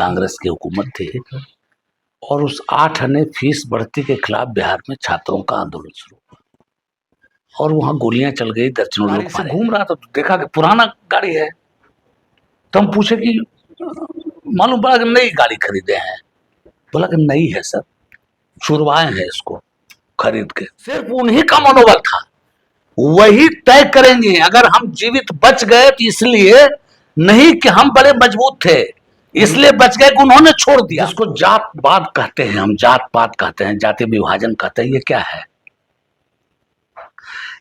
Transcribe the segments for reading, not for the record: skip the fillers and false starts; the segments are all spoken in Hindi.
कांग्रेस की हुकूमत थी और उस 8 आने फीस बढ़ती के खिलाफ बिहार में छात्रों का आंदोलन शुरू हुआ और वहां गोलियां चल गई, दर्जनों लोग मारे। घूम रहा था तो देखा कि पुराना गाड़ी है, तो हम पूछे कि मालूम पड़ा कि नई गाड़ी खरीदे हैं। बोला कि नई है सर, छुड़वाए हैं इसको खरीद के। सिर्फ उन्हीं का मनोबल था, वही तय करेंगे अगर हम जीवित बच गए तो इसलिए नहीं कि हम बड़े मजबूत थे, इसलिए बच गए कि उन्होंने छोड़ दिया। जिसको जात पात कहते हैं, हम जात पात कहते हैं, जाति विभाजन कहते हैं, ये क्या है?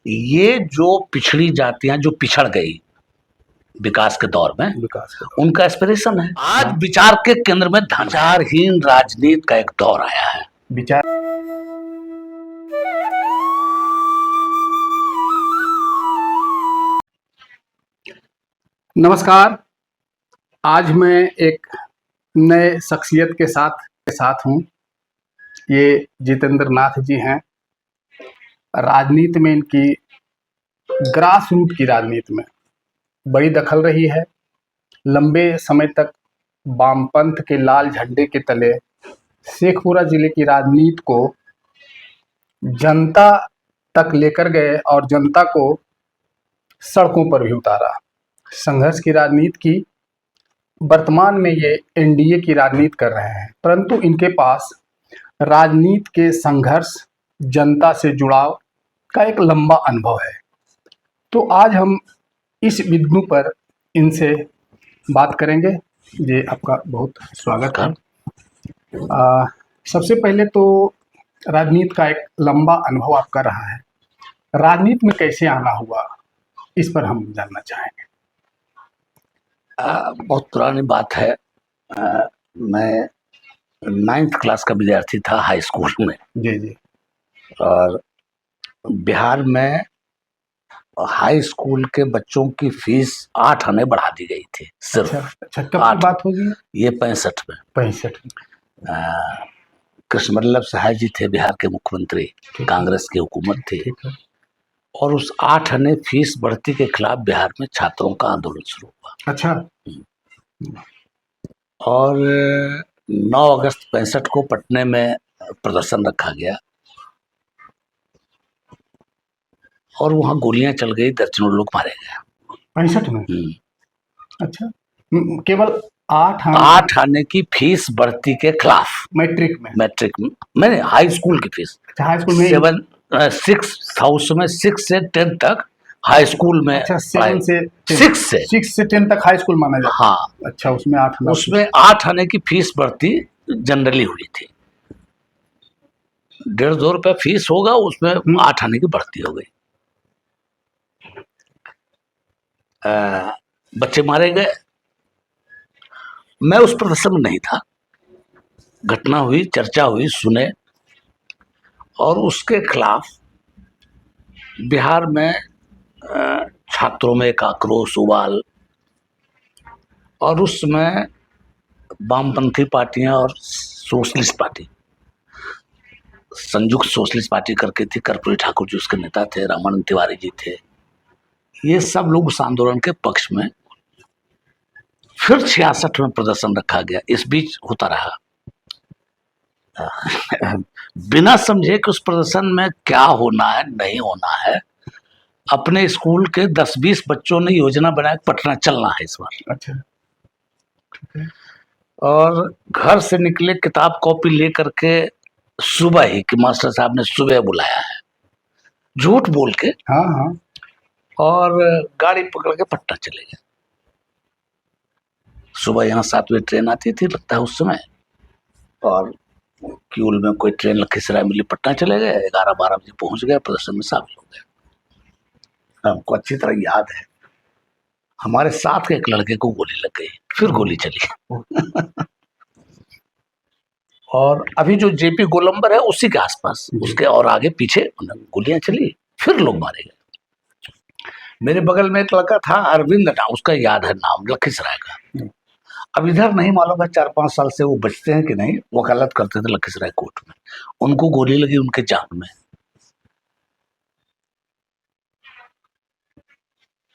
ये जो पिछड़ी जातियां जो पिछड़ गई विकास के दौर में, उनका एस्पिरेशन है। आज विचार के केंद्र में विचारहीन राजनीति का एक दौर आया है। विचार नमस्कार, आज मैं एक नए शख्सियत के साथ हूँ। ये जितेंद्र नाथ जी हैं। राजनीति में इनकी ग्रास रूट की राजनीति में बड़ी दखल रही है। लंबे समय तक वामपंथ के लाल झंडे के तले शेखपुरा जिले की राजनीति को जनता तक लेकर गए और जनता को सड़कों पर भी उतारा। संघर्ष की राजनीति की। वर्तमान में ये एनडीए की राजनीति कर रहे हैं, परंतु इनके पास राजनीति के संघर्ष, जनता से जुड़ाव का एक लंबा अनुभव है। तो आज हम इस बिंदु पर इनसे बात करेंगे। जी, आपका बहुत स्वागत है। सबसे पहले तो राजनीति का एक लंबा अनुभव आपका रहा है, राजनीति में कैसे आना हुआ, इस पर हम जानना चाहेंगे। बहुत पुरानी बात है। मैं 9th क्लास का विद्यार्थी था हाई स्कूल में। जी। और बिहार में हाई स्कूल के बच्चों की फीस 8 आने बढ़ा दी गई थी सिर्फ। अच्छा, कब की बात होगी ये? 65 में। 65 कृष्णवल्लभ सहाय जी थे बिहार के मुख्यमंत्री, कांग्रेस की हुकूमत थी और उस 8 आने फीस बढ़ती के खिलाफ बिहार में छात्रों का आंदोलन शुरू हुआ। अच्छा। और 9 अगस्त 65 को पटने में प्रदर्शन रखा गया और वहां गोलियां चल गई, दर्जनों लोग मारे गए। 65 में? अच्छा, केवल 8 आने की फीस बढ़ती के खिलाफ। मैट्रिक में मैंने हाई स्कूल की फीस। हाई स्कूल में 6 से 10 तक हाई स्कूल में। अच्छा, 6 से 10 तक हाई स्कूल माना जाता है। हाँ। अच्छा, उसमें 8 आने की फीस बढ़ती जनरली हुई थी। 150 रुपये फीस होगा, उसमें 8 आने की बढ़ती हो गई। बच्चे मारे गए। मैं उस प्रदर्शन में नहीं था। घटना हुई, चर्चा हुई, सुने, और उसके खिलाफ बिहार में छात्रों में एक आक्रोश उबाल, और उसमें वामपंथी पार्टियां और सोशलिस्ट पार्टी, संयुक्त सोशलिस्ट पार्टी करके थी, कर्पूरी ठाकुर जी उसके नेता थे, रामानंद तिवारी जी थे, ये सब लोग उस आंदोलन के पक्ष में। फिर 66 में प्रदर्शन रखा गया। इस बीच होता रहा बिना समझे कि उस प्रदर्शन में क्या होना है, नहीं होना है। अपने स्कूल के 10-20 बच्चों ने योजना बनाया पटना चलना है इस बार। अच्छा। और घर से निकले, किताब कॉपी लेकर के, सुबह ही कि मास्टर साहब ने सुबह बुलाया है, झूठ बोल के। हाँ। और गाड़ी पकड़ के पटना चले गए। सुबह यहाँ 7 बजे ट्रेन आती थी, लगता है उस समय, और क्यूल में कोई ट्रेन लखीसराय मिली, पटना चले गए। 11-12 बजे पहुंच गए, प्रदर्शन में शामिल हो गए। हमको अच्छी तरह याद है, हमारे साथ के एक लड़के को गोली लग गई, फिर गोली चली और अभी जो जेपी गोलंबर है उसी के आसपास, उसके और आगे पीछे गोलियां चली, फिर लोग मारे गए। मेरे बगल में एक लड़का था, अरविंद नाम, उसका याद है नाम, लखीसराय का। अब इधर नहीं मालूम है 4-5 साल से वो बचते हैं कि नहीं, वकालत करते थे लखीसराय कोर्ट में। उनको गोली लगी उनके जान में।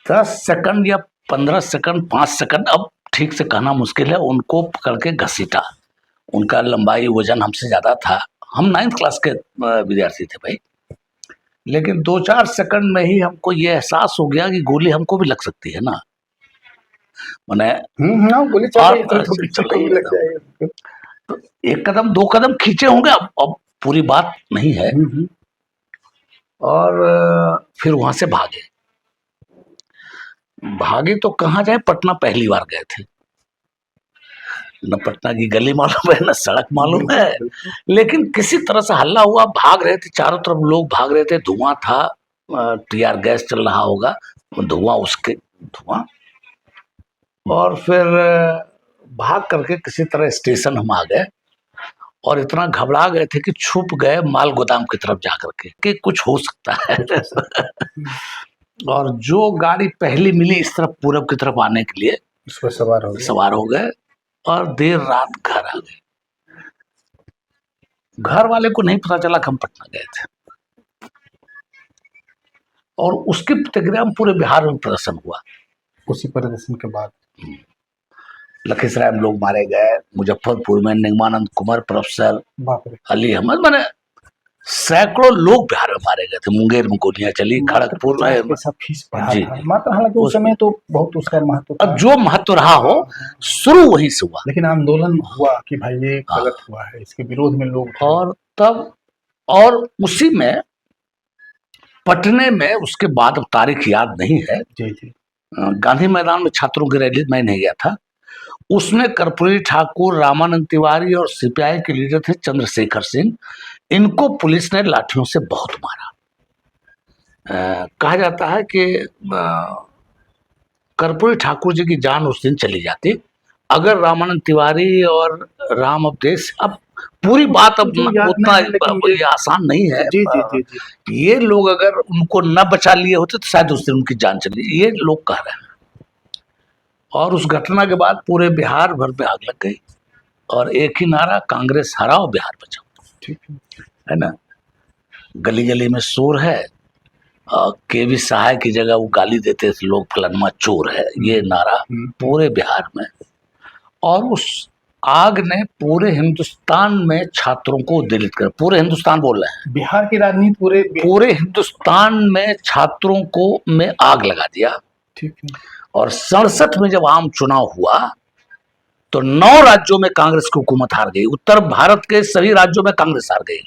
10 सेकंड या 15 सेकंड, 5 सेकंड, अब ठीक से कहना मुश्किल है, उनको पकड़ के घसीटा। उनका लंबाई वजन हमसे ज्यादा था, हम 9th क्लास के विद्यार्थी थे भाई। लेकिन 2-4 सेकंड में ही हमको ये एहसास हो गया कि गोली हमको भी लग सकती है ना, मैंने गोली चल रही है तो चल पीछे रही को भी है। लग जाएगा। तो 1 कदम 2 कदम खींचे होंगे, अब पूरी बात नहीं है। और फिर वहां से भागे तो कहाँ जाए, पटना पहली बार गए थे, न पटना की गली मालूम है, न सड़क मालूम है, लेकिन किसी तरह से हल्ला हुआ, भाग रहे थे, चारों तरफ लोग भाग रहे थे, धुआं था, टीआर गैस चल रहा होगा, धुआं। और फिर भाग करके किसी तरह स्टेशन हम आ गए, और इतना घबरा गए थे कि छुप गए माल गोदाम की तरफ जाकर के कि कुछ हो सकता है। और जो गाड़ी पहली मिली इस तरफ पूरब की तरफ आने के लिए, उस पर सवार हो गए और देर रात घर आ गए। घर वाले को नहीं पता चला कि हम पटना गए थे, और उसकी प्रतिक्रिया में पूरे बिहार में प्रदर्शन हुआ। उसी प्रदर्शन के बाद लखीसराय में लोग मारे गए, मुजफ्फरपुर में निगमानंद कुमार, प्रोफेसर अली अहमद, मैंने सैकड़ों लोग बिहार में मारे गए थे। मुंगेर में गोलियां चली, खड़गपुर में फीस बढ़ा था मात्र, हालांकि उस समय तो बहुत उसका महत्व था। अब जो महत्व रहा हो, शुरू वहीं से हुआ, लेकिन आंदोलन हुआ कि भाई ये गलत हुआ है, इसके विरोध में लोग थे। और तब, और उसी में पटने में, उसके बाद तारीख याद नहीं है, गांधी मैदान में छात्रों की रैली, मैं नहीं गया था, उसमें कर्पूरी ठाकुर, रामानंद तिवारी और सीपीआई के लीडर थे चंद्रशेखर सिंह, इनको पुलिस ने लाठियों से बहुत मारा। कहा जाता है कि कर्पूरी ठाकुर जी की जान उस दिन चली जाती अगर रामानंद तिवारी और राम अवधेश, अब पूरी बात अब उतना आसान नहीं है, ये लोग अगर उनको न बचा लिए होते तो शायद उस दिन उनकी जान चली, ये लोग कह रहे हैं। और उस घटना के बाद पूरे बिहार भर में आग लग गई, और एक ही नारा, कांग्रेस हराओ बिहार बचाओ, है ना। गली गली में शोर है, केवी सहाय की जगह वो गाली देते थे लोग, फलानमा चोर है, ये नारा पूरे बिहार में। और उस आग ने पूरे हिंदुस्तान में छात्रों को उद्दीलित कर, पूरे हिंदुस्तान बोल रहे हैं, बिहार की राजनीति पूरे हिंदुस्तान में छात्रों को में आग लगा दिया। ठीक है। और 67 में जब आम चुनाव हुआ तो 9 राज्यों में कांग्रेस की हुकूमत हार गई, उत्तर भारत के सभी राज्यों में कांग्रेस हार गई,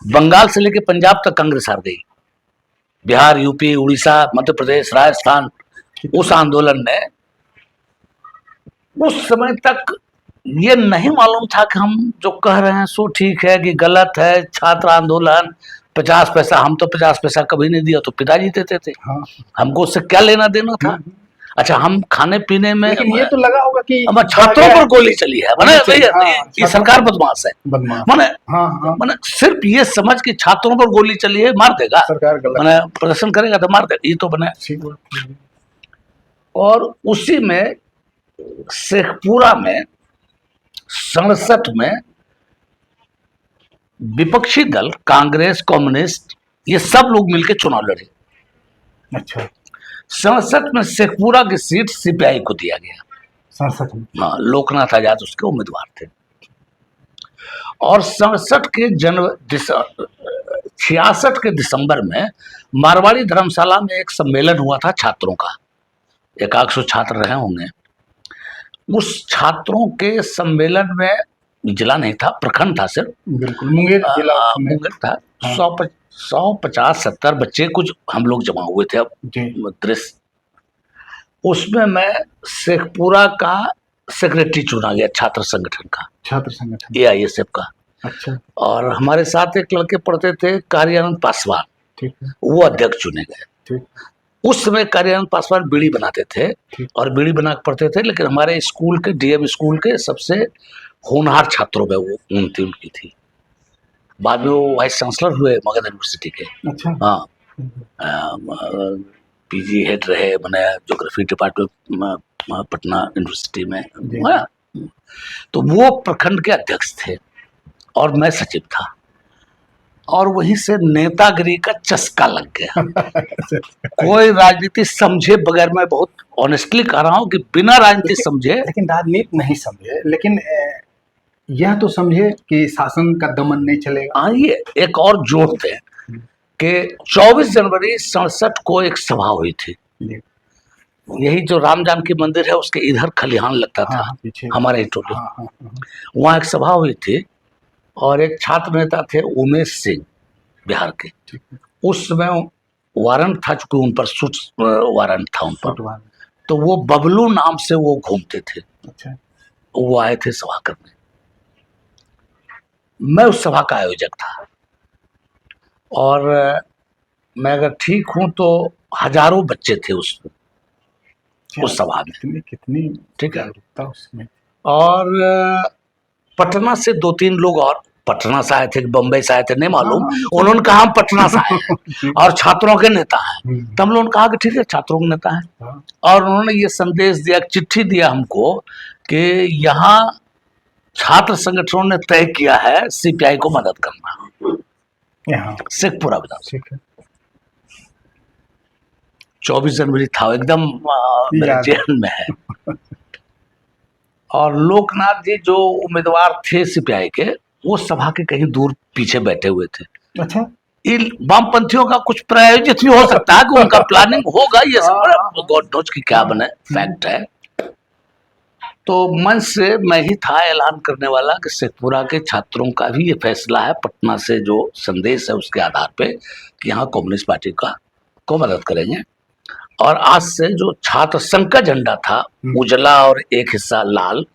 बंगाल से लेकर पंजाब तक कांग्रेस हार गई, बिहार, यूपी, उड़ीसा, मध्य प्रदेश, राजस्थान। उस आंदोलन ने, उस समय तक ये नहीं मालूम था कि हम जो कह रहे हैं सो ठीक है कि गलत है। छात्र आंदोलन 50 पैसा, हम तो 50 पैसा कभी नहीं दिया, तो पिताजी देते थे। हाँ। हमको उससे क्या लेना देना था। अच्छा, हम खाने पीने में, लेकिन ये तो लगा होगा कि छात्रों पर गोली चली है, ये सरकार बदमाश है, मैंने सिर्फ ये समझ कि छात्रों पर गोली चली है, मार देगा सरकार, मैंने प्रदर्शन करेगा तो मार देगा, ये तो बने। और उसी में शेखपुरा में 67 में विपक्षी दल, कांग्रेस, कम्युनिस्ट, ये सब लोग मिलकर चुनाव लड़े। अच्छा। 67 में शेखपुरा की सीट सीपीआई को दिया गया। 67 में? हाँ, लोकनाथ आजाद उसके उम्मीदवार थे। और 67 के 66 के दिसंबर में मारवाड़ी धर्मशाला में एक सम्मेलन हुआ था छात्रों का, 100 छात्र रहे होंगे। उस छात्रों के सम्मेलन में, जिला नहीं था, प्रखंड था सिर्फ, बिल्कुल मुंगेर जिला, मुंगेर था। 150-70 बच्चे कुछ हम लोग जमा हुए थे। अब दृश्य, उसमें मैं शेखपुरा का सेक्रेटरी चुना गया, छात्र संगठन एआईएसएफ का। अच्छा। और हमारे साथ एक लड़के पढ़ते थे, कार्यानंद पासवान, ठीक है, वो अध्यक्ष चुने गए। ठीक। उस समय कार्यानंद पासवान बीड़ी बनाते थे, और बीड़ी बना के पढ़ते थे, लेकिन हमारे स्कूल के, डीएम स्कूल के सबसे होनहार छात्रों में वो उनकी थी। बाद में वो वाइस चांसलर हुए मगध यूनिवर्सिटी के। अच्छा। हाँ, पीजी हेड रहे, मैंने ज्योग्राफी डिपार्टमेंट पटना यूनिवर्सिटी में। तो वो प्रखंड के अध्यक्ष थे और मैं सचिव था। और वहीं से नेतागिरी का चस्का लग गया। कोई राजनीति समझे बगैर, मैं बहुत ऑनेस्टली कह रहा हूं कि बिना राजनीति समझे, लेकिन राजनीति नहीं समझे, लेकिन यह तो समझे कि शासन का दमन नहीं चलेगा। आइए एक और जोड़ते हैं कि 24 जनवरी 67 को एक सभा हुई थी, यही जो राम जानकी मंदिर है उसके इधर खलिहान लगता था, हाँ, पीछे हमारे टोले। हाँ। वहाँ एक सभा हुई थी और एक छात्र नेता थे उमेश सिंह, बिहार के। उस समय वारंट था, चूंकि उन पर सूट वारंट था उन पर, तो वो बबलू नाम से वो घूमते थे। अच्छा। वो आए थे सभा करने, मैं उस सभा का आयोजक था और मैं अगर ठीक हूं तो हजारों बच्चे थे उस सभा में। कितनी ठीक है। जागरूकता उसमें। और पटना से 2-3 लोग, और पटना से आए थे, बम्बई से आए थे, नहीं मालूम। उन्होंने कहा हम पटना से आए हैं और छात्रों के नेता हैं। तब हम लोगों ने कहा कि ठीक है, छात्रों के नेता हैं। और उन्होंने ये संदेश दिया, चिट्ठी दिया हमको कि यहाँ छात्र संगठनों ने तय किया है सीपीआई को मदद करना, शेखपुरा विधानसभा। 24 जनवरी था, एकदम मेरे जेहन में है। और लोकनाथ जी जो उम्मीदवार थे सीपीआई के, वो सभा के कहीं दूर पीछे बैठे हुए थे। अच्छा। इन वामपंथियों का कुछ प्रायोजित भी हो सकता है कि उनका प्लानिंग होगा, ये सब गॉड नोज की क्या बने, फैक्ट है। तो मंच से मैं ही था ऐलान करने वाला कि शेखपुरा के छात्रों का भी ये फैसला है, पटना से जो संदेश है उसके आधार पे, कि यहाँ कम्युनिस्ट पार्टी को मदद करेंगे। और आज से जो छात्र संघ का झंडा था उजला और एक हिस्सा लाल,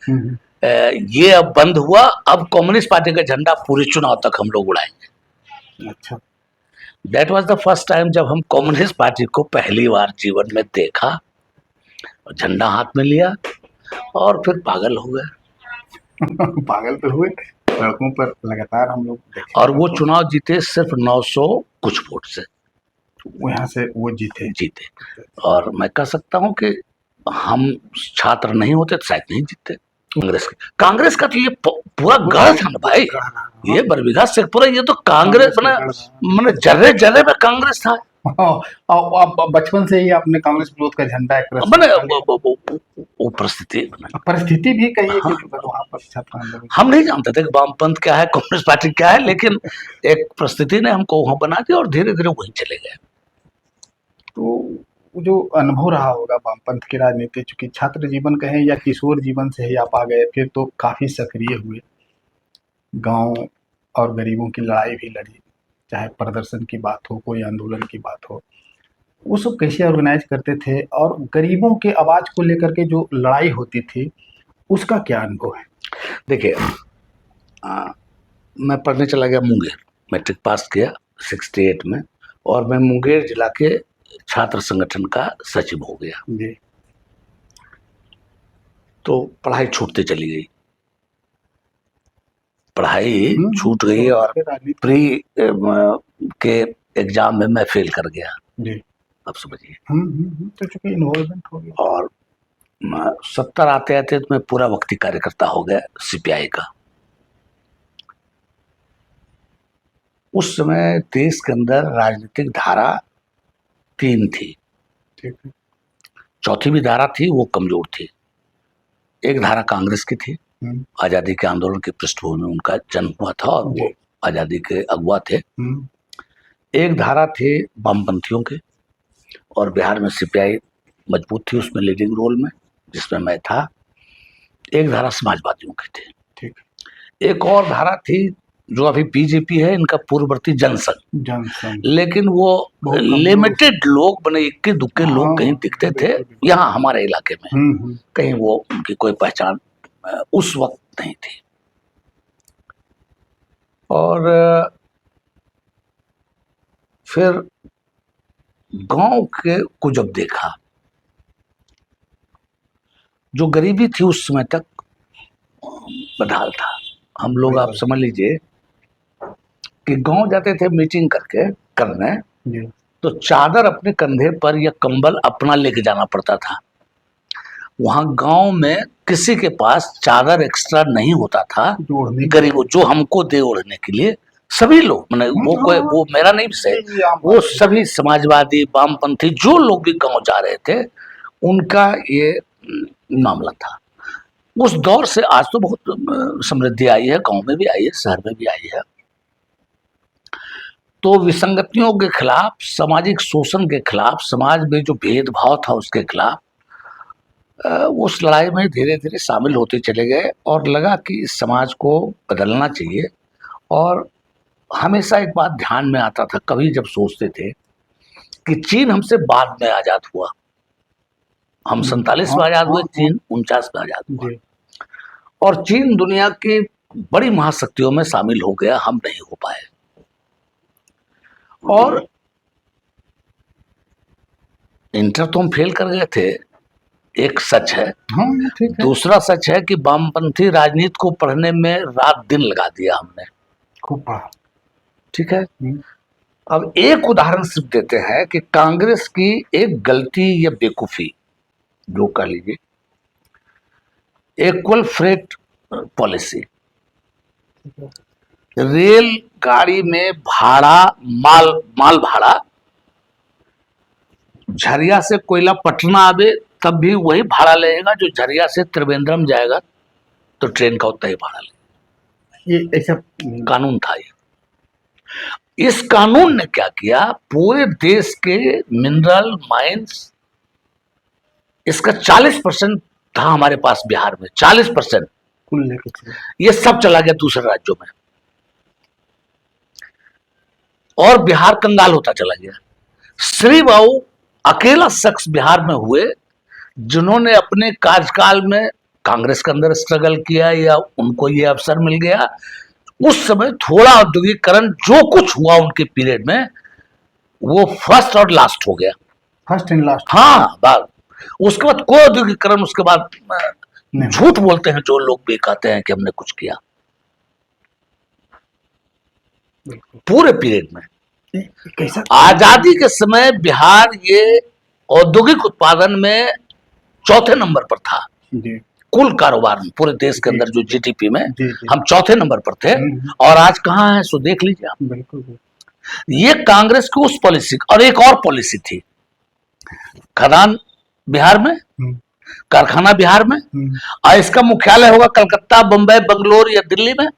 ये अब बंद हुआ। अब कम्युनिस्ट पार्टी का झंडा पूरे चुनाव तक हम लोग उड़ाएंगे। अच्छा। That was the first time जब हम कम्युनिस्ट पार्टी को पहली बार जीवन में देखा, झंडा हाथ में लिया और फिर पागल हो गए। पागल तो हुए, सड़कों पर लगातार हम लोग देखे। और वो चुनाव जीते सिर्फ 900 कुछ वोट से, यहाँ से वो जीते। और मैं कह सकता हूं कि हम छात्र नहीं होते तो शायद नहीं जीतते। कांग्रेस का तो ये पूरा गढ़ था ना भाई, ये बरबीघा शेखपुरा, ये तो कांग्रेस मैंने जर्रे जर्रे में कांग्रेस था। बचपन से ही आपने कांग्रेस विरोध का झंडा मैंने वो परिस्थिति भी कही है कि वहाँ पर हम नहीं जानते थे कि वामपंथ क्या है, कम्युनिस्ट पार्टी क्या है, लेकिन एक परिस्थिति ने हमको वहां बना दिया और धीरे धीरे वहीं चले गए। तो जो अनुभव रहा होगा वामपंथ की राजनीति, चूंकि छात्र जीवन कहें या किशोर जीवन से ही आप आ गए, फिर तो काफी सक्रिय हुए, गांव और गरीबों की लड़ाई भी लड़ी, चाहे प्रदर्शन की बात हो, कोई आंदोलन की बात हो, वो सब कैसे ऑर्गेनाइज करते थे, और गरीबों के आवाज को लेकर के जो लड़ाई होती थी उसका क्या अनुभव है? देखिए, मैं पढ़ने चला गया मुंगेर, मैट्रिक पास किया 68 में, और मैं मुंगेर जिला के छात्र संगठन का सचिव हो गया जी। तो पढ़ाई छूटते चली गई, पढ़ाई छूट गई और प्री के एग्जाम में मैं फेल कर गया जी। अब समझिए, तो चूंकि इन्वॉल्वमेंट हो गया, और 70 आते आते तो मैं पूरा वक्ती कार्यकर्ता हो गया सीपीआई का। उस समय देश के अंदर राजनीतिक धारा 3 थी, चौथी भी धारा थी, वो कमजोर थी। एक धारा कांग्रेस की थी, आजादी के आंदोलन की पृष्ठभूमि में उनका जन्म हुआ था और वो आजादी के अगुआ थे। एक धारा थी वामपंथियों के, और बिहार में सीपीआई मजबूत थी उसमें लीडिंग रोल में, जिसमें मैं था। एक धारा समाजवादियों की थी, ठीक। एक और धारा थी जो अभी बीजेपी है, इनका पूर्ववर्ती जनसंघ, लेकिन वो लिमिटेड लोग बने, इक्के दुक्के लोग कहीं दिखते थे यहाँ हमारे इलाके में, कहीं वो उनकी कोई पहचान उस वक्त नहीं थी। और फिर गांव के को जब देखा, जो गरीबी थी उस समय तक बदहाल था। हम लोग, आप समझ लीजिए कि गांव जाते थे मीटिंग करने, तो चादर अपने कंधे पर या कंबल अपना लेके जाना पड़ता था। वहां गांव में किसी के पास चादर एक्स्ट्रा नहीं होता था, गरीबों जो हमको दे ओढ़ने के लिए, सभी लोग, मैंने वो मेरा नहीं विषय, वो सभी समाजवादी, वामपंथी जो लोग भी गांव जा रहे थे, उनका ये मामला था। उस दौर से आज तो बहुत समृद्धि आई है, गांव में भी आई है, शहर में भी आई है। तो विसंगतियों के खिलाफ, सामाजिक शोषण के खिलाफ, समाज में जो भेदभाव था उसके खिलाफ उस लड़ाई में धीरे धीरे शामिल होते चले गए और लगा कि इस समाज को बदलना चाहिए। और हमेशा एक बात ध्यान में आता था, कभी जब सोचते थे कि चीन हमसे बाद में आजाद हुआ, हम 47 में आजाद हुए, चीन 49 में आजाद हुआ, और चीन दुनिया की बड़ी महाशक्तियों में शामिल हो गया, हम नहीं हो पाए। और इंटर तो हम फेल कर गए थे, एक सच है। ठीक है। दूसरा सच है कि वामपंथी राजनीति को पढ़ने में रात दिन लगा दिया हमने, खूब पढ़ा। ठीक है। अब एक उदाहरण सिर्फ देते हैं कि कांग्रेस की एक गलती या बेवकूफी, जो कह लीजिए, इक्वल फ्रेट पॉलिसी, रेल गाड़ी में भाड़ा, माल भाड़ा, झरिया से कोयला पटना आवे तब भी वही भाड़ा लगेगा जो झरिया से त्रिवेंद्रम जाएगा तो ट्रेन का उतना ही भाड़ा लगेगा। ये ऐसा कानून था। ये इस कानून ने क्या किया, पूरे देश के मिनरल माइंस, इसका 40% था हमारे पास बिहार में, 40% कुल लेके ये सब चला गया दूसरे राज्यों में, और बिहार कंगाल होता चला गया। श्री बाबू अकेला शख्स बिहार में हुए जिन्होंने अपने कार्यकाल में कांग्रेस के अंदर स्ट्रगल किया या उनको ये अवसर मिल गया। उस समय थोड़ा औद्योगिकरण जो कुछ हुआ उनके पीरियड में, वो फर्स्ट और लास्ट हो गया, फर्स्ट एंड लास्ट। हाँ, बात उसके बाद कोई औद्योगिकरण, उसके बाद झूठ बोलते हैं जो लोग भी, कहते हैं कि हमने कुछ किया पूरे पीरियड में। कैसा आजादी के समय बिहार ये औद्योगिक उत्पादन में चौथे नंबर पर था, कुल कारोबार में पूरे देश के अंदर जो जीडीपी में हम चौथे नंबर पर थे, और आज कहाँ है सो देख लीजिए आप। बिल्कुल। ये कांग्रेस की उस पॉलिसी, और एक और पॉलिसी थी, खदान बिहार में, कारखाना बिहार में, और इसका मुख्यालय होगा कलकत्ता, बंबई, बंगलोर या दिल्ली में,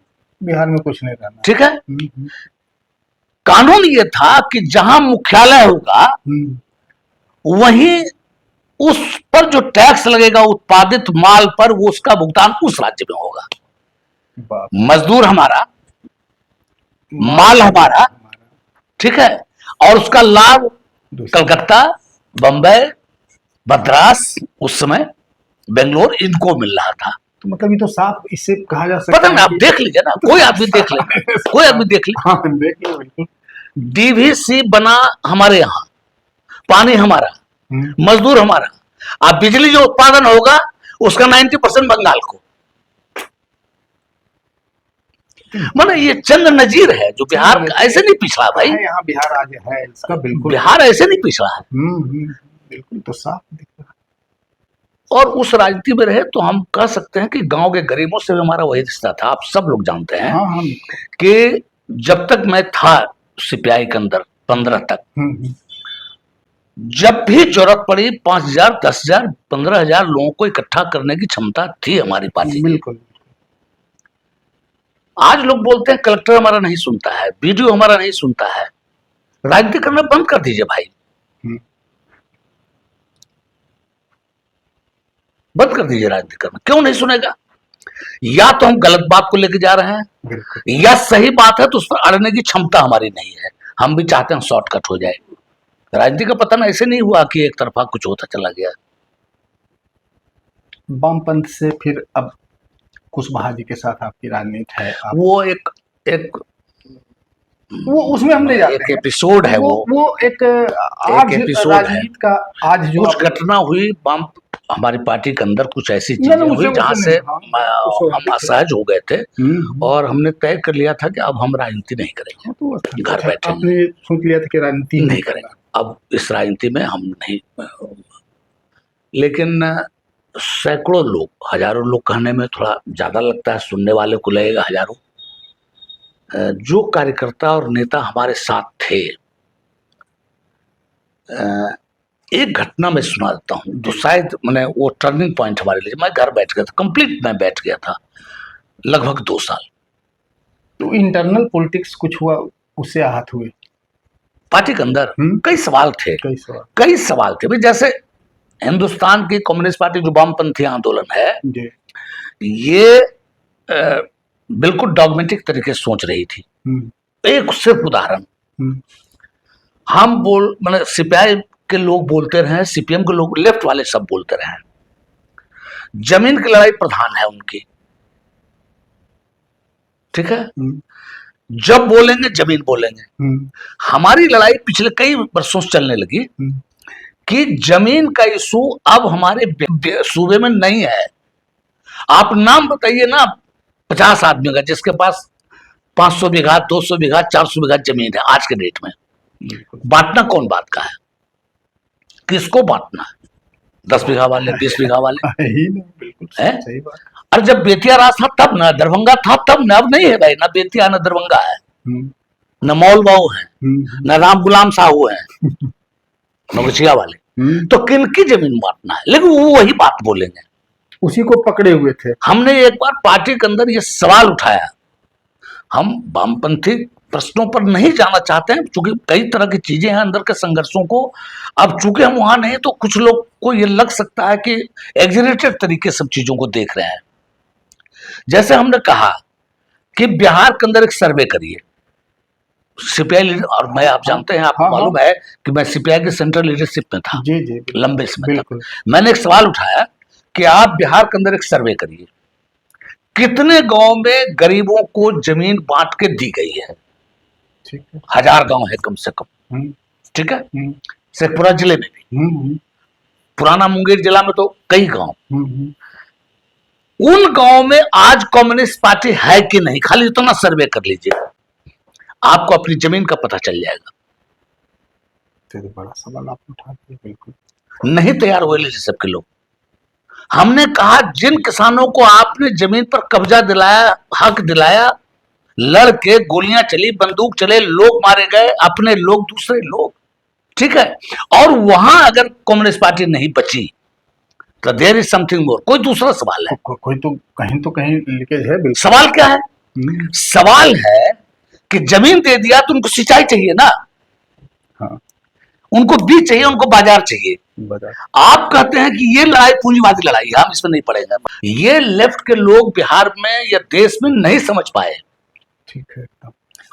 बिहार में कुछ नहीं रहना, ठीक है। कानून ये था कि जहां मुख्यालय होगा वहीं उस पर जो टैक्स लगेगा उत्पादित माल पर, वो उसका भुगतान उस राज्य में होगा। मजदूर हमारा, माल हमारा, ठीक है, और उसका लाभ कलकत्ता, बंबई, मद्रास, उस समय बेंगलोर, इनको मिल रहा था। तो मतलब ये तो साफ इससे कहा जा सकता है, पता नहीं, आप देख लीजिए ना, कोई आदमी देख ले, कोई आदमी देख ले। हाँ, देख लो बिल्कुल। डीवीसी बना हमारे यहाँ, पानी हमारा, मजदूर हमारा, अब बिजली जो उत्पादन होगा उसका 90% बंगाल को। माने ये चंद नजीर है जो बिहार ऐसे नहीं पिछड़ा भाई, यहाँ बिहार आगे है इसका, बिल्कुल बिहार ऐसे नहीं पिछड़ा है। बिल्कुल, तो साफ दिख रहा है। और उस राजनीति में रहे तो हम कह सकते हैं कि गांव के गरीबों से भी हमारा वही रिश्ता था। आप सब लोग जानते हैं कि जब तक मैं था सीपीआई के अंदर 15 तक, जब भी जरूरत पड़ी 5,000, 10,000, 15,000 लोगों को इकट्ठा करने की क्षमता थी हमारी पार्टी। बिल्कुल। आज लोग बोलते हैं कलेक्टर हमारा नहीं सुनता है, बीडीओ हमारा नहीं सुनता है। राजनीति करना बंद कर दीजिए भाई, बंद कर दीजिए राजनीति करना। क्यों नहीं सुनेगा? या तो हम गलत बात को लेकर जा रहे हैं, या सही बात है तो उस पर अड़ने की क्षमता हमारी नहीं है। हम भी चाहते हैं शॉर्टकट हो जाए। राजनीति का पतन ऐसे नहीं हुआ कि एक तरफा कुछ होता चला गया। वामपंथ से फिर अब कुशवाहा जी के साथ आपकी राजनीति है, वो एक वो उसमें हम नहीं जाते, एक एपिसोड है, वो एक एपिसोड राजनीति का। आज जो कुछ घटना हुई हमारी पार्टी के अंदर, कुछ ऐसी चीजें हुई जहां से हम असहज हो गए थे, और हमने तय कर लिया था कि अब हम राजनीति नहीं करेंगे। तो घर बैठे आपने सोच लिया था कि राजनीति नहीं करेंगे, अब इस राजनीति में हम नहीं। लेकिन सैकड़ों लोग, हजारों लोग कहने में थोड़ा ज्यादा लगता है, सुनने वाले को लगेगा हजारों, जो कार्यकर्ता और नेता हमारे साथ थे, एक घटना मैं सुना देता हूँ तो शायद मैंने वो टर्निंग पॉइंट हमारे लिए। मैं घर बैठ गया था, कंप्लीट मैं बैठ गया था लगभग 2 साल। तो इंटरनल पॉलिटिक्स कुछ हुआ, उससे आहत हुए? पार्टी के अंदर कई सवाल थे, कई सवाल थे भाई। जैसे हिंदुस्तान की कम्युनिस्ट पार्टी जो वामपंथी आंदोलन है, ये बिल्कुल डॉगमेटिक तरीके से सोच रही थी। एक सिर्फ उदाहरण, हम मतलब सीपीआई के लोग बोलते रहे, सीपीएम के लोग, लेफ्ट वाले सब बोलते रहे, जमीन की लड़ाई प्रधान है उनकी, ठीक है। जब बोलेंगे जमीन बोलेंगे। हमारी लड़ाई पिछले कई वर्षों से चलने लगी कि जमीन का इशू अब हमारे सूबे में नहीं है। आप नाम बताइए ना 50 आदमी का जिसके पास 500 बीघा, 200 बीघा, 400 बीघा जमीन है आज के डेट में। बांटना कौन बात का है? किसको बांटना है? 10 बीघा वाले, 20 बीघा वाले है। और जब बेतिया राज था तब ना, दरभंगा था तब ना, अब नहीं है भाई, ना बेतिया ना दरभंगा है, न मौल बाबू है, न राम गुलाम साहू है, नवरचिया वाले। तो किनकी जमीन बांटना है? लेकिन वो वही बात बोलेंगे, उसी को पकड़े हुए थे। हमने एक बार पार्टी के अंदर ये सवाल उठाया, हम वामपंथी प्रश्नों पर नहीं जाना चाहते हैं क्योंकि कई तरह की चीजें हैं अंदर के संघर्षों को। अब चूंकि हम वहां नहीं तो कुछ लोग को ये लग सकता है कि एग्जरेटेड तरीके सब चीजों को देख रहे हैं। जैसे हमने कहा कि बिहार के अंदर एक सर्वे करिए, सीपीआई लीडर, और मैं, आप जानते हैं, आपको मालूम है कि मैं सीपीआई के सेंट्रल लीडरशिप में था लंबे समय तक। मैंने एक सवाल उठाया कि आप बिहार के अंदर एक सर्वे करिए, कितने गांव में गरीबों को जमीन बांट के दी गई है? 1000 गांव है कम से कम, ठीक है, शेखपुरा जिले में भी, पुराना मुंगेर जिला में तो कई गांव। उन गांव में आज कम्युनिस्ट पार्टी है कि नहीं, खाली इतना सर्वे कर लीजिए, आपको अपनी जमीन का पता चल जाएगा। तो बड़ा सवाल आप उठा दिए। बिल्कुल नहीं तैयार हुए लीडरशिप के लोग। हमने कहा जिन किसानों को आपने जमीन पर कब्जा दिलाया, हक दिलाया, लड़के गोलियां चली, बंदूक चले, लोग मारे गए, अपने लोग दूसरे लोग, ठीक है, और वहां अगर कम्युनिस्ट पार्टी नहीं बची तो देयर इज समथिंग मोर। कोई दूसरा सवाल है, कोई तो कहीं लीकेज है। सवाल क्या है? सवाल है कि जमीन दे दिया तो उनको सिंचाई चाहिए ना, हाँ, उनको बीज चाहिए, उनको बाजार चाहिए। आप कहते हैं कि ये लड़ाई पूंजीवादी लड़ाई, हम इसमें नहीं पड़ेंगे। ये लेफ्ट के लोग बिहार में या देश में नहीं समझ पाए। ठीक है,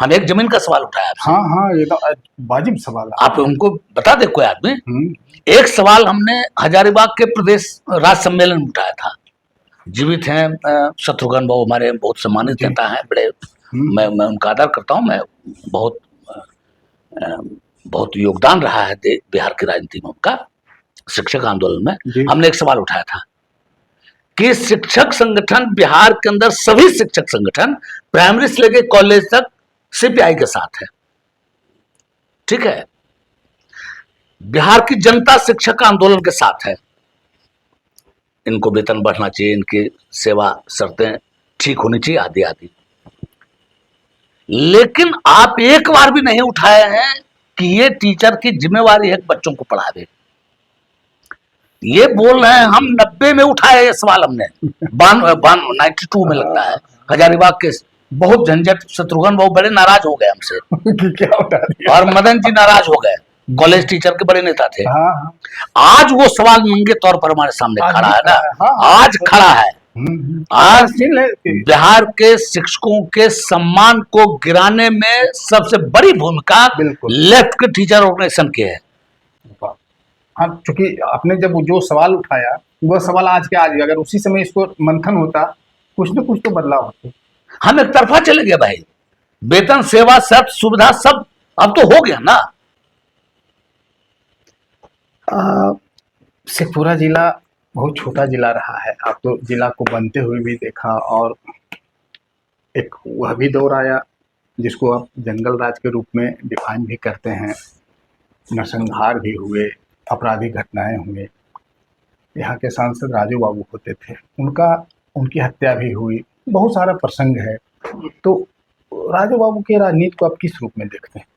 हम एक जमीन का सवाल उठाया। हाँ, ये तो वाजिब सवाल है। आप उनको बता दे कोई आदमी। एक सवाल हमने हजारीबाग के प्रदेश राज्य सम्मेलन में उठाया था। जीवित हैं शत्रुघ्न बाबू, हमारे बहुत सम्मानित नेता हैं, बड़े, मैं उनका आदर करता हूं। मैं बहुत योगदान रहा है बिहार की राजनीति में उनका, शिक्षक आंदोलन में। हमने एक सवाल उठाया था कि शिक्षक संगठन बिहार के अंदर, सभी शिक्षक संगठन प्राइमरी से लेकर कॉलेज तक सीपीआई के साथ है, ठीक है। बिहार की जनता शिक्षक आंदोलन के साथ है। इनको वेतन बढ़ना चाहिए, इनकी सेवा शर्तें ठीक होनी चाहिए, आदि आदि। लेकिन आप एक बार भी नहीं उठाए हैं कि ये टीचर की जिम्मेवारी है बच्चों को पढ़ावे। ये बोल रहे हैं, हम 90 में उठाए ये सवाल, हमने 92 में लगता है, हजारीबाग के बहुत झंझट, शत्रुघ्न बाबू बड़े नाराज हो गए हमसे क्या उठा दिया? और मदन जी नाराज हो गए, कॉलेज टीचर के बड़े नेता थे। आज वो सवाल नंगे तौर पर हमारे सामने खड़ा है ना, आज खड़ा है। आज बिहार के शिक्षकों के सम्मान को गिराने में सबसे बड़ी भूमिका लेफ्ट के टीचर ऑर्गेनाइजेशन की है। हाँ, क्योंकि आपने जब जो सवाल उठाया वो सवाल आज के आज, अगर उसी समय इसको मंथन होता, कुछ न कुछ तो बदलाव होते। हम एक तरफा चले गए भाई, वेतन, सेवा, शर्त, सुविधा सब अब तो हो गया ना। शेखपुरा जिला बहुत छोटा जिला रहा है, आप तो जिला को बनते हुए भी देखा, और एक वह भी दौर आया जिसको आप जंगल राज के रूप में डिफाइन भी करते हैं। नरसंहार भी हुए, आपराधिक घटनाएं हुए। यहाँ के सांसद राजू बाबू होते थे, उनकी हत्या भी हुई, बहुत सारा प्रसंग है। तो राजू बाबू के राजनीति को आप किस रूप में देखते हैं?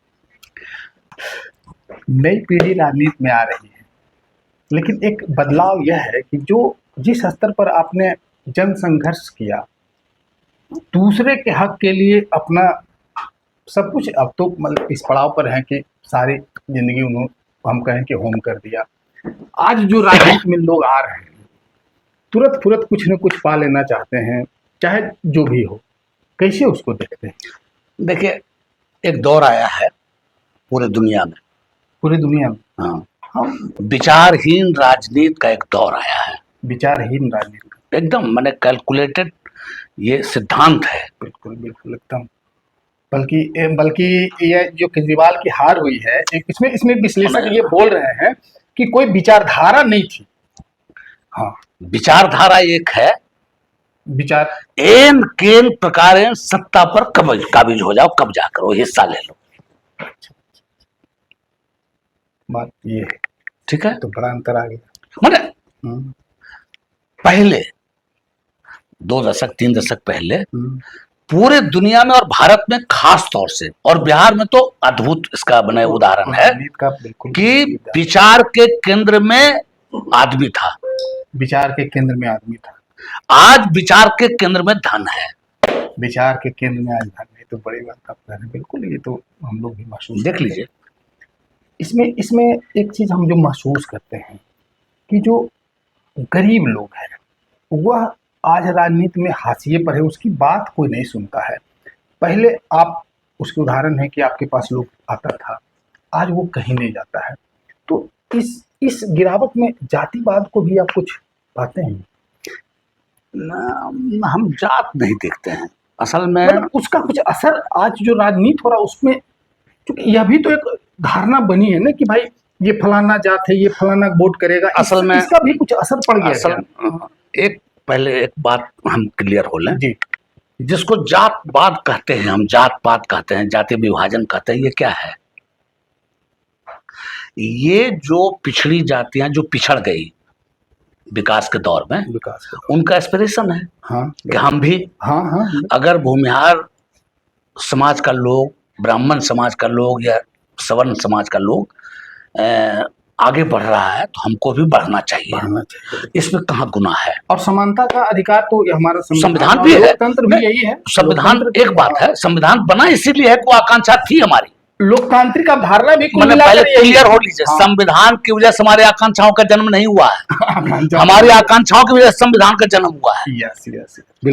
नई पीढ़ी राजनीति में आ रही है, लेकिन एक बदलाव यह है कि जो जिस स्तर पर आपने जन संघर्ष किया, दूसरे के हक के लिए अपना सब कुछ, अब तो मतलब इस पड़ाव पर है कि सारी जिंदगी उन्होंने, हम कहें कि होम कर दिया। आज जो राजनीति में लोग आ रहे हैं, तुरंत फुरत कुछ न कुछ पा लेना चाहते हैं, चाहे जो भी हो, कैसे उसको देखते हैं? देखिए, एक दौर आया है पूरे दुनिया में, पूरी दुनिया में। हाँ, विचारहीन राजनीति का एक दौर आया है। विचारहीन राजनीति का एकदम मैंने कैलकुलेटेड ये सिद्धांत है। बिल्कुल बिल्कुल एकदम। बल्कि ये जो केजरीवाल की हार हुई है, एक इसमें विश्लेषक ये बोल रहे हैं कि कोई विचारधारा नहीं थी। हाँ, विचारधारा एक है, विचार एन केन प्रकार सत्ता पर काबिज हो जाओ, कब्जा करो, हिस्सा ले लो। बात ये है, ठीक है, तो बड़ा अंतर आ गया। मैंने पहले 2 दशक 3 दशक पहले पूरे दुनिया में और भारत में खास तौर से, और बिहार में तो अद्भुत इसका बने उदाहरण है कि विचार के केंद्र में आदमी था। विचार के केंद्र में आदमी था। आज विचार के केंद्र में धन है। विचार के केंद्र में आज धन है, तो बड़ी बात आप कह रहे हैं। बिल्कुल, ये तो हम लोग भी महसूस देख लीजिए। इसमें एक चीज हम जो महसूस करते हैं कि जो गरीब लोग हैं वह आज राजनीति में हाशिए पर है, उसकी बात कोई नहीं सुनता है। पहले आप उसके उदाहरण है कि आपके पास लोग आता था, आज वो कहीं नहीं जाता है। तो इस गिरावट में जातिवाद को भी आप कुछ पाते हैं? ना, हम जात नहीं देखते हैं असल में। मतलब उसका कुछ असर आज जो राजनीति हो रहा उसमें, क्योंकि यह भी तो एक धारणा बनी है ना कि भाई ये फलाना जात है, ये फलाना वोट करेगा। असल में इसका भी कुछ असर पड़ गया। असल पहले एक बात हम क्लियर हो लें जी। जिसको जातवाद कहते हैं, हम जात पात कहते हैं, जाति विभाजन कहते हैं, ये क्या है? ये जो पिछड़ी जातियां जो पिछड़ गई विकास के दौर में, उनका एस्पिरेशन है। हाँ, कि हम भी, अगर भूमिहार समाज का लोग, ब्राह्मण समाज का लोग या सवर्ण समाज का लोग आगे बढ़ रहा है तो हमको भी बढ़ना चाहिए। इसमें कहाँ गुनाह है? और समानता का अधिकार तो हमारा संविधान भी है, लोकतंत्र भी यही है। संविधान एक बात है, संविधान बना इसीलिए है कि आकांक्षा थी हमारी, लोकतांत्रिक अवधारणा भी पहले क्लियर हो लीजिए। संविधान की वजह से हमारे आकांक्षाओं का जन्म नहीं हुआ है, हमारी आकांक्षाओं की वजह से संविधान का जन्म हुआ है।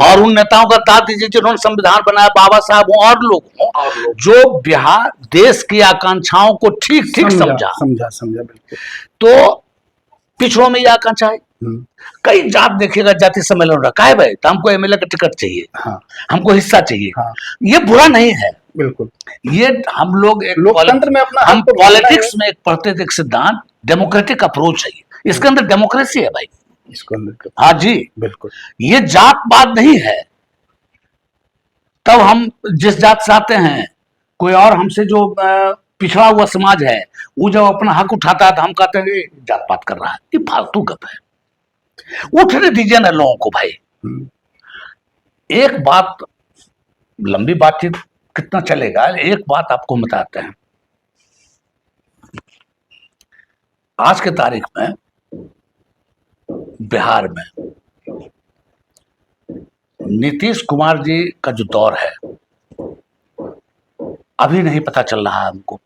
और उन नेताओं का साथ दीजिए जिन्होंने संविधान बनाया, बाबा साहब हो और लोग हो, जो बिहार देश की आकांक्षाओं को ठीक ठीक समझा बिल्कुल। तो पिछड़ों में ये आकांक्षा है। कई जात देखिएगा, जाति सम्मेलन रखा है भाई, तो हमको एमएलए का टिकट चाहिए, हमको हिस्सा चाहिए। ये बुरा नहीं है, बिल्कुल। ये हम लोग एक लोकतंत्र में अपना, हम पॉलिटिक्स में एक पढ़ते थे एक सिद्धांत, डेमोक्रेटिक अप्रोच है। इसके अंदर डेमोक्रेसी है भाई, इसको अंदर। हाँ जी, बिल्कुल। ये जातवाद नहीं है। तब हम जिस जात से आते हैं, कोई और हमसे जो पिछड़ा हुआ समाज है, वो जब अपना हक उठाता है तो हम कहते हैं जात पात कर रहा है। ये फालतू गप है। उठने दीजिए ना लोगों को भाई। एक बात, लंबी बातचीत कितना चलेगा, एक बात आपको बताते हैं। आज के तारीख में बिहार में नीतीश कुमार जी का जो दौर है, अभी नहीं पता चल रहा है हमको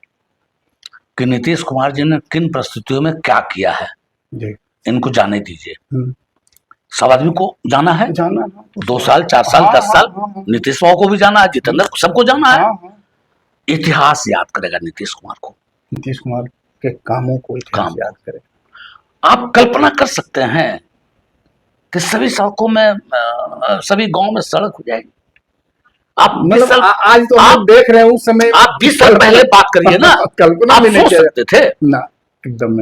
कि नीतीश कुमार जी ने किन परिस्थितियों में क्या किया है जी। इनको जाने दीजिए। सब आदमी को जाना है, 2 साल 4 साल 10 साल, नीतीश बाबू को भी जाना है, जितेंद्र सबको जाना है। इतिहास याद करेगा नीतीश कुमार को, नीतीश कुमार के कामों को इतिहास याद करेगा। आप कल्पना कर सकते हैं कि सभी सड़कों में, सभी गांव में सड़क हो जाएगी। आप मतलब आज तो आप देख रहे हैं, उस समय आप 20 साल पहले बात करिए ना, कल्पना भी नहीं सोच सकते थे ना। एकदम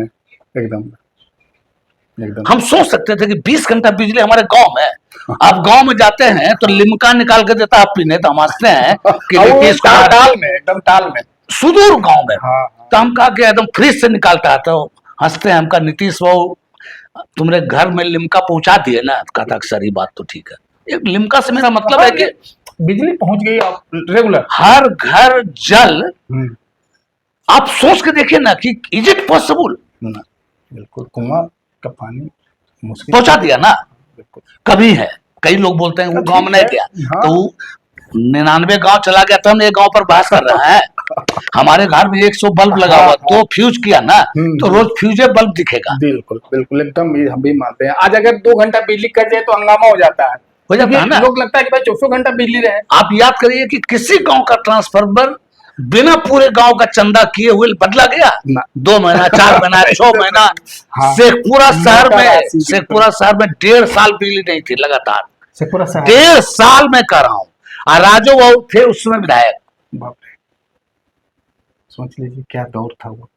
हम सोच सकते थे कि 20 घंटा बिजली हमारे गांव में। आप गांव में जाते हैं तो लिमका निकाल के देता, आप पीने, तो हम हंसते हैं कि नीतीश कुमार एकदम टाल में सुदूर गांव में। तो हम कहा कि एकदम फ्रिज से निकालता है, तो हंसते हैं। हम कहा नीतीश बाबू तुमने घर में लिमका पहुंचा दिए ना? कहता सर ये बात तो ठीक है। एक लिमका से मेरा मतलब है कि बिजली पहुंच गई आप रेगुलर। हर घर जल। आप सोच के देखिए ना कि इज इट पॉसिबल। ना, बिल्कुल कुआं का पानी मुश्किल पहुंचा दिया ना। बिल्कुल। कभी है, कई लोग बोलते हैं वो ठीक गांव में नहीं है, गया, हाँ। तो 99 गांव चला गया तो हम एक गांव पर बहस कर रहे हैं। हमारे घर में 100 बल्ब लगा हुआ, हाँ, तो फ्यूज किया ना, तो हम्म। रोज फ्यूजे बल्ब दिखेगा। बिल्कुल बिल्कुल एकदम, ये हम भी मानते हैं। आज अगर 2 घंटा बिजली कट जाए तो हंगामा हो जाता है, हो जाता है क्योंकि ना। लोग लगता है कि भाई 24 घंटा बिजली रहे। आप याद करिए कि किसी गांव का ट्रांसफार्मर बिना पूरे गांव का चंदा किए हुए बदला गया ना। 2 महीना 4 महीना 6 महीना। हाँ, शेखपुरा शहर मोटा में राशि, बिल्कुल। 1.5 साल बिजली नहीं थी लगातार। शेखपुरा शहर 1.5 साल में कर रहा हूं। और राजू बाबू थे उस समय विधायक। बाप रे, सोच लीजिए क्या दौर था वो।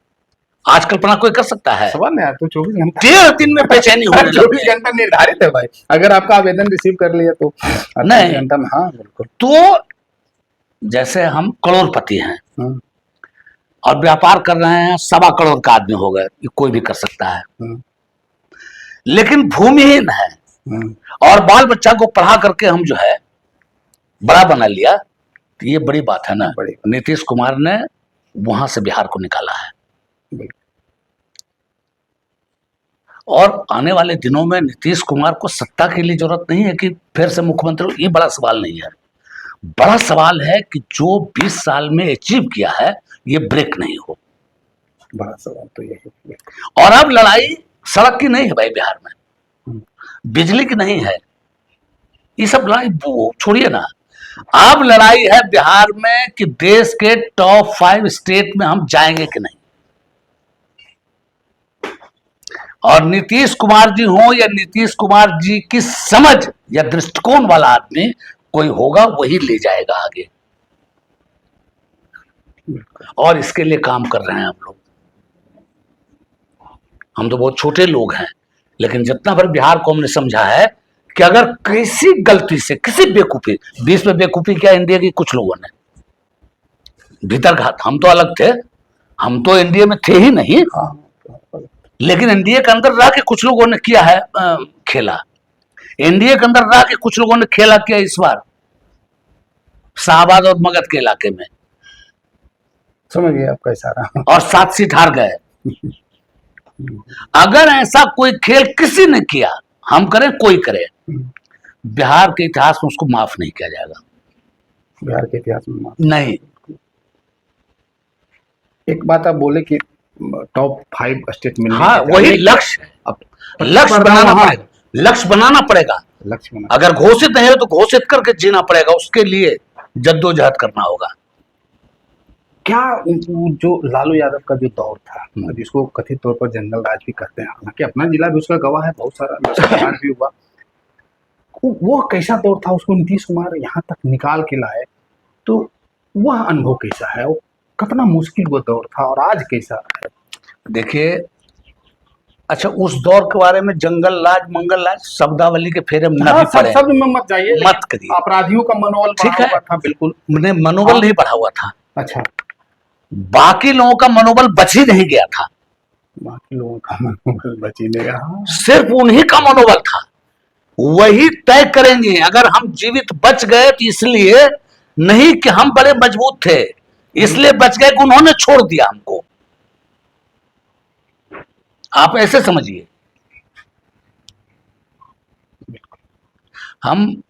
आज कल्पना कोई कर सकता है? सवाल नहीं, तो 24 घंटा 1.5 दिन में बेचैनी होने लगी 24 घंटा निर्धारित है भाई, अगर आपका आवेदन रिसीव कर लिया तो 28 नहीं घंटा में। हाँ बिल्कुल। तो जैसे हम करोड़पति हैं हम्म, और व्यापार कर रहे हैं, 1.25 करोड़ का आदमी हो गए, ये कोई भी कर सकता है। हम्म, लेकिन भूमिहीन है हम्म, और बाल बच्चा को पढ़ा करके हम जो है बड़ा बना लिया, तो ये बड़ी बात है ना। बड़ी नीतीश कुमार ने वहां से बिहार को निकाला है। बिल्कुल। और आने वाले दिनों में नीतीश कुमार को सत्ता के लिए जरूरत नहीं है कि फिर से मुख्यमंत्री हो, ये बड़ा सवाल नहीं है। बड़ा सवाल है कि जो 20 साल में अचीव किया है ये ब्रेक नहीं हो। बड़ा सवाल तो यही है। और अब लड़ाई सड़क की नहीं है भाई बिहार में, हम्म, बिजली की नहीं है, ये सब लड़ाई वो छोड़िए ना। अब लड़ाई है बिहार में कि देश के टॉप 5 स्टेट में हम जाएंगे कि नहीं। और नीतीश कुमार जी हो या नीतीश कुमार जी की समझ या दृष्टिकोण वाला आदमी कोई होगा, वही ले जाएगा आगे। और इसके लिए काम कर रहे हैं हम लोग। हम तो बहुत छोटे लोग हैं, लेकिन जितना भर बिहार को हमने समझा है कि अगर किसी गलती से, किसी बेवकूफी, 20 में बेवकूफी क्या इंडिया की कुछ लोगों ने भीतर घात, हम तो अलग थे, हम तो एनडीए में थे ही नहीं, हाँ, लेकिन एनडीए के अंदर रह के कुछ लोगों ने किया है खेला। एनडीए के अंदर रह के कुछ लोगों ने खेला किया इस बार शाहबाद और मगध के इलाके में, समझ गए आपका इशारा। और 7 सीट हार गए। अगर ऐसा कोई खेल किसी ने किया, हम करें कोई करे, बिहार के इतिहास में उसको माफ नहीं किया जाएगा। बिहार के इतिहास में माफ नहीं। एक बात आप बोले कि टॉप 5 स्टेट में। हाँ, वही लक्ष्य है। अब लक्ष्य बनाना पड़ेगा, लक्ष्य बनाना पड़ेगा। लक्ष्य बना, अगर घोषित नहीं है तो घोषित करके जीना पड़ेगा, उसके लिए जद्दोजहद करना होगा। क्या जो लालू यादव का जो दौर था, जिसको कथित तौर पर जंगल राज भी कहते हैं, हालांकि अपना जिला भी उसका गवाह है, बहुत सारा नौसंहार भी हुआ, वो कैसा दौर था, उसको नीतीश कुमार यहाँ तक निकाल के लाए, तो वह अनुभव कैसा है, वो कितना मुश्किल वो दौर था और आज कैसा है? देखिए, अच्छा उस दौर के बारे में जंगल राज मंगल राज शब्दावली के फेरे न भी पड़े, शब्द में मत जाइए, मत करिए। अपराधियों का मनोबल ठीक बढ़ा है, हुआ था, बिल्कुल। मैंने मनोबल नहीं बढ़ा हुआ था, अच्छा, बाकी लोगों का मनोबल बच ही नहीं गया था, बाकी लोगों का मनोबल बच ही नहीं रहा, सिर्फ उन्हीं का मनोबल था। वही तय करेंगे, अगर हम जीवित बच गए तो इसलिए नहीं कि हम बड़े मजबूत थे, इसलिए बच गए कि उन्होंने छोड़ दिया हमको। आप ऐसे समझिए। हम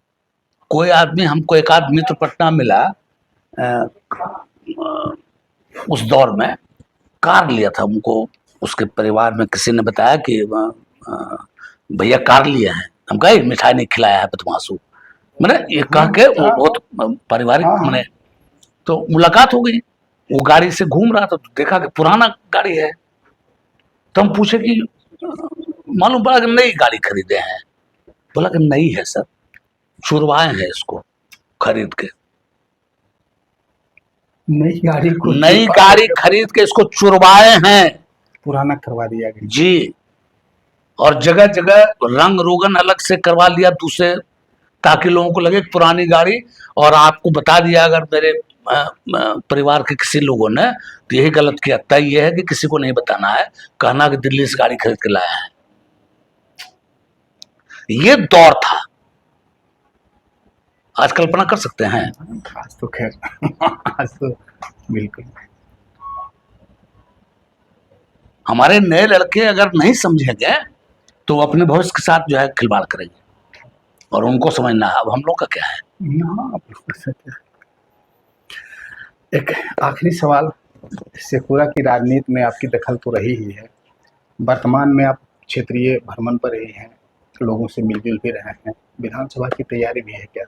कोई आदमी, हमको एक आध मित्र पटना मिला उस दौर में, कार लिया था उनको, उसके परिवार में किसी ने बताया कि भैया कार लिए हैं। हम कहे मिठाई नहीं खिलाया है बदमाशू, मैंने ये कह के वो बहुत पारिवारिक, मैंने तो मुलाकात हो गई। वो गाड़ी से घूम रहा था तो देखा कि पुराना गाड़ी है, तो हम पूछे कि मालूम पड़ा कि नई गाड़ी खरीदे हैं। बोला कि नई है सर, छुड़वाए हैं इसको खरीद के, नई गाड़ी खरीद के इसको चुरवाए हैं, पुराना करवा दिया गया जी। और जगह जगह रंग रोगन अलग से करवा लिया दूसरे, ताकि लोगों को लगे पुरानी गाड़ी। और आपको बता दिया अगर मेरे परिवार के किसी लोगों ने तो यही गलत किया, तय यह है कि किसी को नहीं बताना है, कहना कि दिल्ली से गाड़ी खरीद के लाया है। ये दौर था। आज कल्पना कर सकते हैं? आज तो खैर आज तो बिल्कुल। हमारे नए लड़के अगर नहीं समझेंगे तो वो अपने भविष्य के साथ जो है खिलवाड़ करेंगे, और उनको समझना है अब हम लोग का क्या है। हाँ, बिल्कुल सही है। एक आखिरी सवाल, शेखपुरा की राजनीति में आपकी दखल तो रही ही है, वर्तमान में आप क्षेत्रीय भ्रमण पर रहे हैं, लोगों से मिलजुल भी रहे हैं, विधानसभा की तैयारी भी है क्या?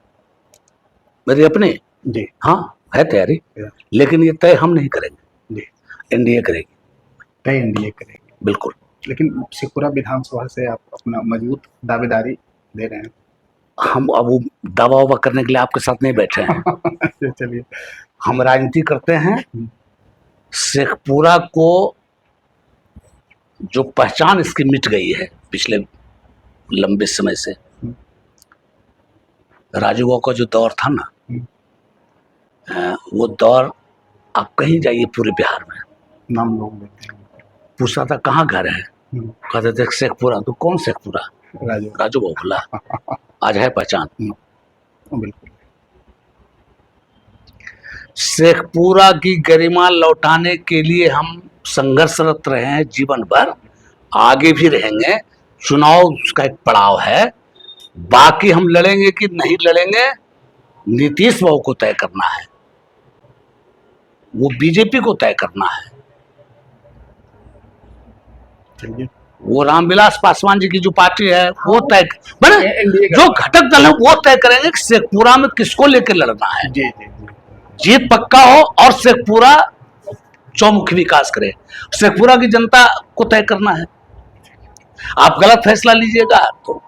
मेरी अपनी जी हाँ है तैयारी, लेकिन ये तय हम नहीं करेंगे, जी, एनडीए करेगी। तय एनडीए करेंगे, बिल्कुल। लेकिन शेखपुरा विधानसभा से आप अपना मजबूत दावेदारी दे रहे हैं। हम अब वो दावा वावा करने के लिए आपके साथ नहीं बैठे हैं। चलिए, हम राजनीति करते हैं। शेखपुरा को जो पहचान इसकी मिट गई है पिछले लंबे समय से, राजू बाबू का जो दौर था ना, वो दौर आप कहीं जाइए पूरे बिहार में, नाम लोग लेते हैं, पूछा था कहाँ घर है, कहते थे शेखपुरा। तो कौन शेखपुरा? राजू बाबू बोला। आज है पहचान। बिल्कुल। शेखपुरा की गरिमा लौटाने के लिए हम संघर्षरत रहे हैं जीवन भर, आगे भी रहेंगे। चुनाव उसका एक पड़ाव है, बाकी हम लड़ेंगे कि नहीं लड़ेंगे नीतीश बाबू को तय करना है, वो बीजेपी को तय करना है। वो रामविलास पासवान जी की जो पार्टी है वो तय, जो घटक दल है वो तय करेंगे कि शेखपुरा में किसको लेकर लड़ना है। जी जी जी, जीत पक्का हो और शेखपुरा चौमुखी विकास करे, शेखपुरा की जनता को तय करना है। आप गलत फैसला लीजिएगा तो